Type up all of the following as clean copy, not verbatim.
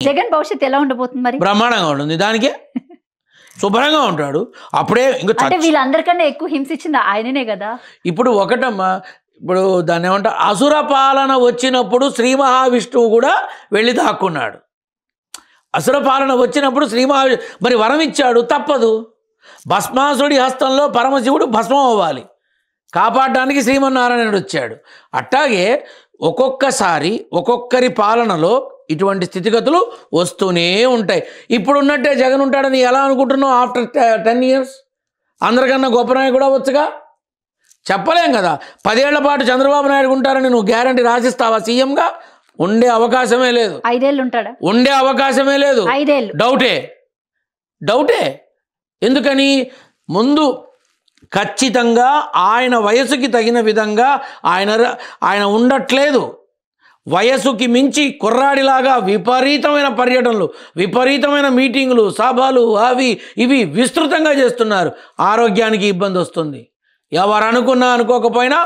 జగన్ భవిష్యత్తు ఎలా ఉండబోతుంది మరి? బ్రహ్మాండంగా ఉంటుంది. దానికే శుభ్రంగా ఉంటాడు. అప్పుడే అంటే వీళ్ళందరికన్నా ఎక్కువ హింసించింది ఆయననే కదా. ఇప్పుడు ఒకటమ్మా, ఇప్పుడు దాన్ని ఏమంటారు, అసుర పాలన వచ్చినప్పుడు శ్రీ మహావిష్ణువు కూడా వెళ్ళి దాక్కున్నాడు. అసుర పాలన వచ్చినప్పుడు శ్రీ మరి వరం ఇచ్చాడు, తప్పదు. భస్మాసుడి హస్తంలో పరమశివుడు భస్మం అవ్వాలి, కాపాడడానికి శ్రీమన్నారాయణుడు వచ్చాడు. అట్టాగే ఒక్కొక్కసారి ఒక్కొక్కరి పాలనలో ఇటువంటి స్థితిగతులు వస్తూనే ఉంటాయి. ఇప్పుడు ఉన్నట్టే జగన్ ఉంటాడని ఎలా అనుకుంటున్నావు? ఆఫ్టర్ 10 years అందరికన్నా గొప్ప నాయకుడు కూడా వచ్చుగా, చెప్పలేం కదా. 10 ఏళ్ల పాటు చంద్రబాబు నాయుడు ఉంటారని నువ్వు గ్యారంటీ రాసిస్తావా? సీఎంగా ఉండే అవకాశమే లేదు. 5 ఏళ్ళు ఉంటాడా? ఉండే అవకాశమే లేదు. 5 ఏళ్ళు డౌటే. ఎందుకని? ముందు ఖచ్చితంగా ఆయన వయసుకి తగిన విధంగా ఆయన ఉండట్లేదు. వయసుకి మించి కుర్రాడిలాగా విపరీతమైన పర్యటనలు, విపరీతమైన మీటింగులు, సభలు, అవి ఇవి విస్తృతంగా చేస్తున్నారు. ఆరోగ్యానికి ఇబ్బంది వస్తుంది. ఎవరు అనుకున్నా అనుకోకపోయినా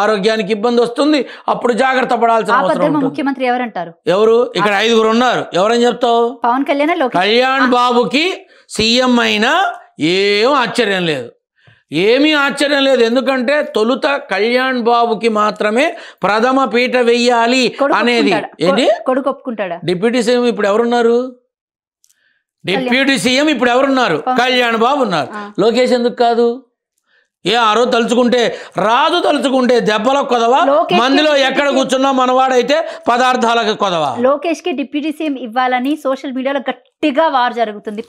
ఆరోగ్యానికి ఇబ్బంది వస్తుంది. అప్పుడు జాగ్రత్త పడాల్సిన అవసరం ఉంటుంది. ముఖ్యమంత్రి ఎవరంటారు? ఎవరు? ఇక్కడ 5 ఉన్నారు. ఎవరని చెప్తావు? పవన్ కళ్యాణ్. కళ్యాణ్ బాబుకి సీఎం అయినా ఏం ఆశ్చర్యం లేదు, ఏమీ ఆశ్చర్యం లేదు. ఎందుకంటే తొలుత కళ్యాణ్ బాబుకి మాత్రమే ప్రథమ పీట వెయ్యాలి అనేది. ఏంటి? కొడుకు ఒప్పుకుంటాడా? డిప్యూటీ సీఎం ఇప్పుడు ఎవరున్నారు? కళ్యాణ్ బాబు ఉన్నారు. లోకేష్ ఎందుకు కాదు? ఆ రోజు తలుచుకుంటే రాదు, తలుచుకుంటే దెబ్బల కొదవా. మందిలో ఎక్కడ కూర్చున్నా మనవాడైతే పదార్థాలకు కొదవా. లోకేష్ కి డిప్యూటీ సీఎం ఇవ్వాలని సోషల్ మీడియాలో గట్టిగా వార్ జరుగుతుంది.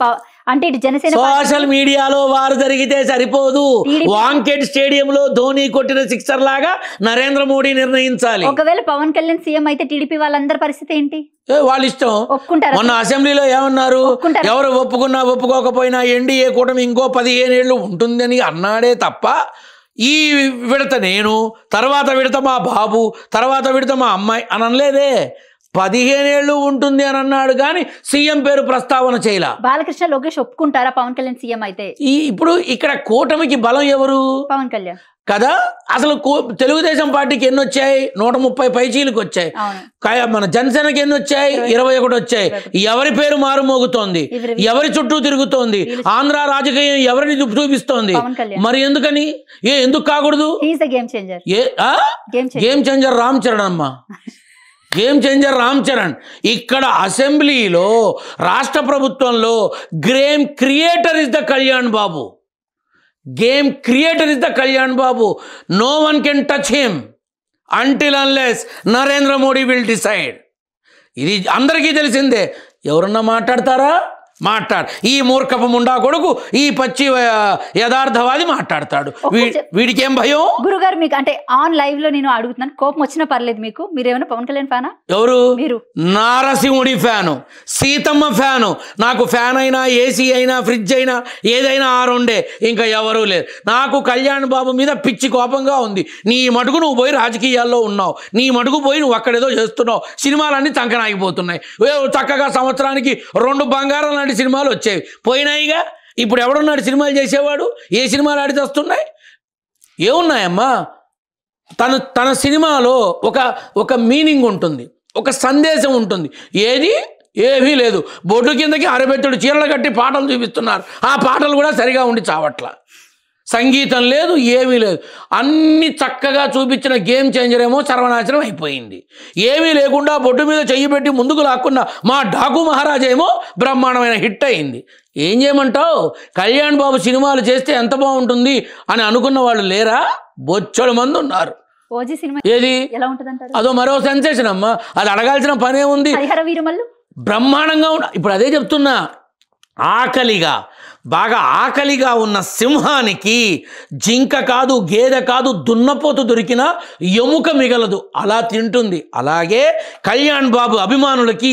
అంటే ఇటు జనసేన సోషల్ మీడియాలో వారు జరిగితే సరిపోదు. వాంకెడ్ స్టేడియంలో ధోని కొట్టిన సిక్సర్ లాగా నరేంద్ర మోడీ నిర్ణయించాలి. ఒకవేళ పవన్ కళ్యాణ్ సీఎం అయితే టీడీపీ వాళ్ళందరి పరిస్థితి ఏంటి? వాళ్ళ ఇష్టం. ఒప్పుకుంటారు. మొన్న అసెంబ్లీలో ఏమన్నారు? ఎవరు ఒప్పుకున్నా ఒప్పుకోకపోయినా ఎన్డీఏ కూటమి ఇంకో 15 ఏళ్ళు ఉంటుందని అన్నాడే తప్ప ఈ విడత నేను, తర్వాత విడత మా బాబు, తర్వాత విడత మా అమ్మాయి అని అనలేదే. 15 ఏళ్ళు ఉంటుంది అని అన్నాడు కానీ సీఎం పేరు ప్రస్తావన చేయలా. బాలకృష్ణ, లోకేష్ ఒప్పుకుంటారా పవన్ కళ్యాణ్ సీఎం అయితే? ఇప్పుడు ఇక్కడ కూటమికి బలం ఎవరు? పవన్ కళ్యాణ్ కదా. అసలు తెలుగుదేశం పార్టీకి ఎన్ని వచ్చాయి? 130 పైచీలకు వచ్చాయి. మన జనసేనకి ఎన్ని వచ్చాయి? 21 వచ్చాయి. ఎవరి పేరు మారుమోగుతోంది? ఎవరి చుట్టూ తిరుగుతోంది? ఆంధ్ర రాజకీయం ఎవరిని చూపిస్తోంది? మరి ఎందుకని? ఎందుకు కాకూడదు? గేమ్ చేంజర్ రామ్ చరణ్ అమ్మా, గేమ్ చేంజర్ రామ్ చరణ్. ఇక్కడ అసెంబ్లీలో, రాష్ట్ర ప్రభుత్వంలో game creator is the Kalyan Babu. Game creator is the Kalyan Babu. No one can touch him until unless Narendra Modi will decide. ఇది అందరికీ తెలిసిందే. ఎవరన్నా మాట్లాడతారా? ఈ మూర్ఖపు ముండా కొడుకు, ఈ పచ్చి యథార్థవాది మాట్లాడతాడు. వీడికి ఏం భయం? గురుగారు మీకు అంటే ఆన్ లైవ్ లో నేను అడుగుతున్నాను, కోపం వచ్చినా పర్లేదు మీకు. మీరేమైనా పవన్ కళ్యాణ్ ఫ్యానా? ఎవరు? మీరు. నారసింహుడి ఫ్యాను, సీతమ్మ ఫ్యాను. నాకు ఫ్యాన్ అయినా, ఏసీ అయినా, ఫ్రిడ్జ్ అయినా, ఏదైనా ఆ రెండే, ఇంకా ఎవరూ లేదు. నాకు కళ్యాణ్ బాబు మీద పిచ్చి కోపంగా ఉంది. నీ మటుకు నువ్వు పోయి రాజకీయాల్లో ఉన్నావు, నీ మటుకు పోయి నువ్వు అక్కడేదో చేస్తున్నావు. సినిమాలన్నీ చంకనాగిపోతున్నాయి. చక్కగా సంవత్సరానికి 2 బంగారం లాంటి సినిమాలు వచ్చేవి, పోయినాయిగా. ఇప్పుడు ఎవడున్నాడు సినిమాలు చేసేవాడు? ఏ సినిమాలు ఆడి వస్తున్నాయి? ఏమున్నాయమ్మా? తన సినిమాలో ఒక మీనింగ్ ఉంటుంది, ఒక సందేశం ఉంటుంది. ఏమీ లేదు. బొడ్డు కిందకి అరబెత్తుడు చీరలు కట్టి పాటలు చూపిస్తున్నారు. ఆ పాటలు కూడా సరిగా ఉండి చావట్ల. సంగీతం లేదు, ఏమీ లేదు. అన్ని చక్కగా చూపించిన గేమ్ చేంజర్ ఏమో సర్వనాశనం అయిపోయింది. ఏమీ లేకుండా బొడ్డు మీద చెయ్యి పెట్టి ముందుకు లాక్కున్న మా డాకు మహారాజా ఏమో బ్రహ్మాండమైన హిట్ అయింది. ఏం చేయమంటావు? కళ్యాణ్ బాబు సినిమాలు చేస్తే ఎంత బాగుంటుంది అని అనుకున్న వాళ్ళు లేరా? బొచ్చడు మంది ఉన్నారు. ఏది? అదో మరో సెన్సేషన్ అమ్మా. అది అడగాల్సిన పనే ఉంది. బ్రహ్మాండంగా ఇప్పుడు అదే చెప్తున్నా. బాగా ఆకలిగా ఉన్న సింహానికి జింక కాదు, గేదె కాదు, దున్నపోతు దొరికినా ఎముక మిగలదు, అలా తింటుంది. అలాగే కళ్యాణ్ బాబు అభిమానులకి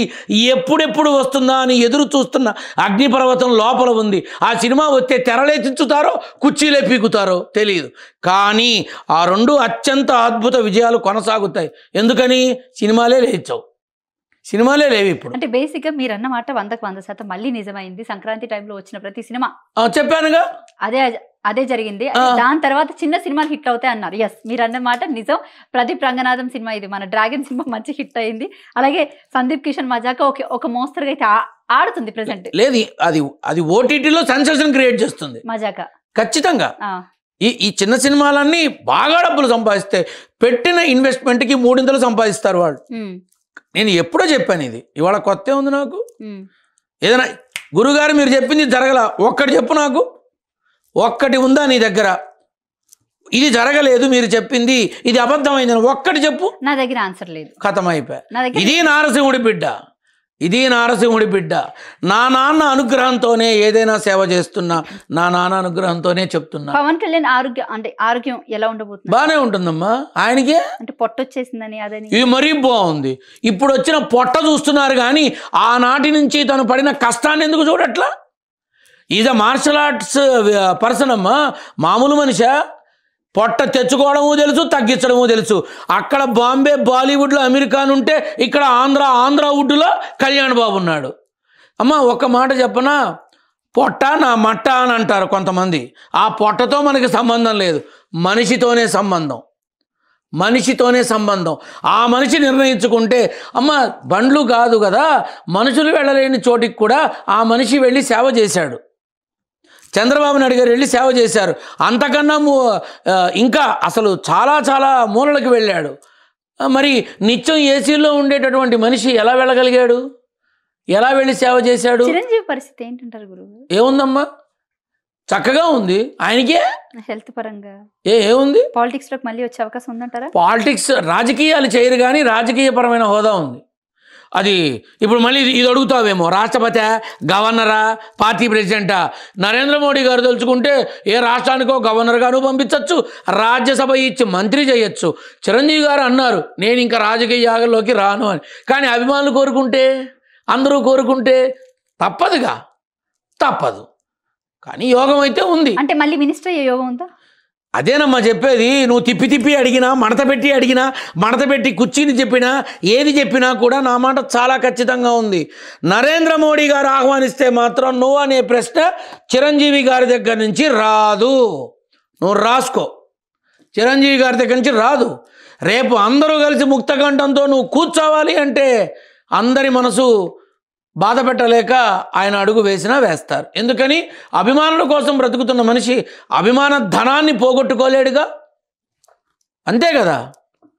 ఎప్పుడెప్పుడు వస్తుందా అని ఎదురు చూస్తున్న అగ్నిపర్వతం లోపల ఉంది. ఆ సినిమా వస్తే తెరలే చించుతారో కుర్చీలే పీకుతారో తెలియదు, కానీ ఆ 2 అత్యంత అద్భుత విజయాలు కొనసాగుతాయి. ఎందుకని? సినిమాలే లేచావు, సినిమాలే లేవు ఇప్పుడు. అంటే బేసిక్ గా మీరు అన్నమాట 100% మళ్ళీ నిజమైంది. సంక్రాంతి టైంలో వచ్చిన ప్రతి సినిమా చెప్పానుగా, అదే అదే జరిగింది. దాని తర్వాత చిన్న సినిమాలు హిట్ అవుతాయి అన్నారు. ఎస్, మీరు అన్నమాట నిజం. ప్రదీప్ రంగనాథం సినిమా, ఇది మన డ్రాగన్ సినిమా మంచి హిట్ అయింది. అలాగే సందీప్ కిషన్ మజాక ఒక మోస్తరుగా అయితే ఆడుతుంది ప్రెసెంట్. లేదు, అది ఓటీటీలో సెన్సేషన్ క్రియేట్ చేస్తుంది మజాక ఖచ్చితంగా. ఈ చిన్న సినిమాలన్నీ బాగా డబ్బులు సంపాదిస్తే పెట్టిన ఇన్వెస్ట్మెంట్కి 3 సంపాదిస్తారు వాళ్ళు. నేను ఎప్పుడో చెప్పాను, ఇది ఇవాళ కొత్త ఉంది నాకు. ఏదైనా గురుగారు మీరు చెప్పింది జరగల, ఒక్కటి చెప్పు నాకు, ఒక్కటి ఉందా నీ దగ్గర? ఇది జరగలేదు మీరు చెప్పింది, ఇది అబద్ధమైందని ఒక్కటి చెప్పు. నా దగ్గర ఆన్సర్ లేదు, ఖతం అయిపోయా. ఇది నారసింహుడి బిడ్డ, ఇది నారసింహుడి బిడ్డ. నా నాన్న అనుగ్రహంతోనే ఏదైనా సేవ చేస్తున్నా, నా నాన్న అనుగ్రహంతోనే చెప్తున్నా. పవన్ కళ్యాణ్ ఆరోగ్యం ఎలా ఉండబోతుంది? బానే ఉంటుందమ్మా. ఆయనకే అంటే పొట్ట వచ్చేసిందని అదని ఇది మరీ బాగుంది. ఇప్పుడు వచ్చిన పొట్ట చూస్తున్నారు కానీ ఆనాటి నుంచి తను పడిన కష్టాన్ని ఎందుకు చూడట్లా? Is a martial arts person అమ్మా, మామూలు మనిషా. పొట్ట తెచ్చుకోవడము తెలుసు, తగ్గించడము తెలుసు. అక్కడ బాంబే బాలీవుడ్లో అమెరికాన్ ఉంటే ఇక్కడ ఆంధ్రావుడ్లో కళ్యాణ్ బాబు ఉన్నాడు. అమ్మ ఒక్క మాట చెప్పనా, పొట్ట నా మట్ట అని అంటారు కొంతమంది. ఆ పొట్టతో మనకి సంబంధం లేదు, మనిషితోనే సంబంధం, మనిషితోనే సంబంధం. ఆ మనిషి నిర్ణయించుకుంటే, అమ్మ బండ్లు కాదు కదా, మనుషులు వెళ్ళలేని చోటికి కూడా ఆ మనిషి వెళ్ళి సేవ చేశాడు. చంద్రబాబు నాయుడు గారు వెళ్ళి సేవ చేశారు. అంతకన్నా ఇంకా అసలు చాలా చాలా మూలలకు వెళ్ళాడు. మరి నిత్యం ఏసీలో ఉండేటటువంటి మనిషి ఎలా వెళ్ళగలిగాడు? ఎలా వెళ్ళి సేవ చేశాడు? చిరంజీవి పరిస్థితి ఏంటంటారు గురువు? ఏముందమ్మా, చక్కగా ఉంది. ఆయనకే హెల్త్ పరంగా ఏముంది? పాలిటిక్స్ లోకి మళ్ళీ వచ్చే అవకాశం ఉందంటారా? పాలిటిక్స్ రాజకీయాలు చేయరు కానీ రాజకీయపరమైన హోదా ఉంది. అది ఇప్పుడు మళ్ళీ ఇది అడుగుతావేమో, రాష్ట్రపతి, గవర్నరా, పార్టీ ప్రెసిడెంటా? నరేంద్ర మోడీ గారు తెలుసుకుంటే ఏ రాష్ట్రానికో గవర్నర్గాను పంపించవచ్చు, రాజ్యసభ ఇచ్చి మంత్రి చేయొచ్చు. చిరంజీవి గారు అన్నారు నేను ఇంకా రాజకీయాల్లోకి రాను అని. కానీ అభిమానులు కోరుకుంటే, అందరూ కోరుకుంటే తప్పదుగా, తప్పదు. కానీ యోగం అయితే ఉంది. అంటే మళ్ళీ మినిస్టర్ అయ్యే యోగం ఉందా? అదేనమ్మా చెప్పేది. నువ్వు తిప్పి అడిగినా, మడత పెట్టి అడిగినా, మడత పెట్టి కుర్చీని చెప్పినా, ఏది చెప్పినా కూడా నా మాట చాలా ఖచ్చితంగా ఉంది. నరేంద్ర మోడీ గారు ఆహ్వానిస్తే మాత్రం నువ్వు అనే ప్రశ్న చిరంజీవి గారి దగ్గర నుంచి రాదు. నువ్వు రాసుకో, చిరంజీవి గారి దగ్గర నుంచి రాదు. రేపు అందరూ కలిసి ముక్తకంఠంతో నువ్వు కూర్చోవాలి అంటే అందరి మనసు బాధ పెట్టలేక ఆయన అడుగు వేసినా వేస్తారు. ఎందుకని? అభిమానుల కోసం బ్రతుకుతున్న మనిషి అభిమాన ధనాన్ని పోగొట్టుకోలేడుగా, అంతే కదా.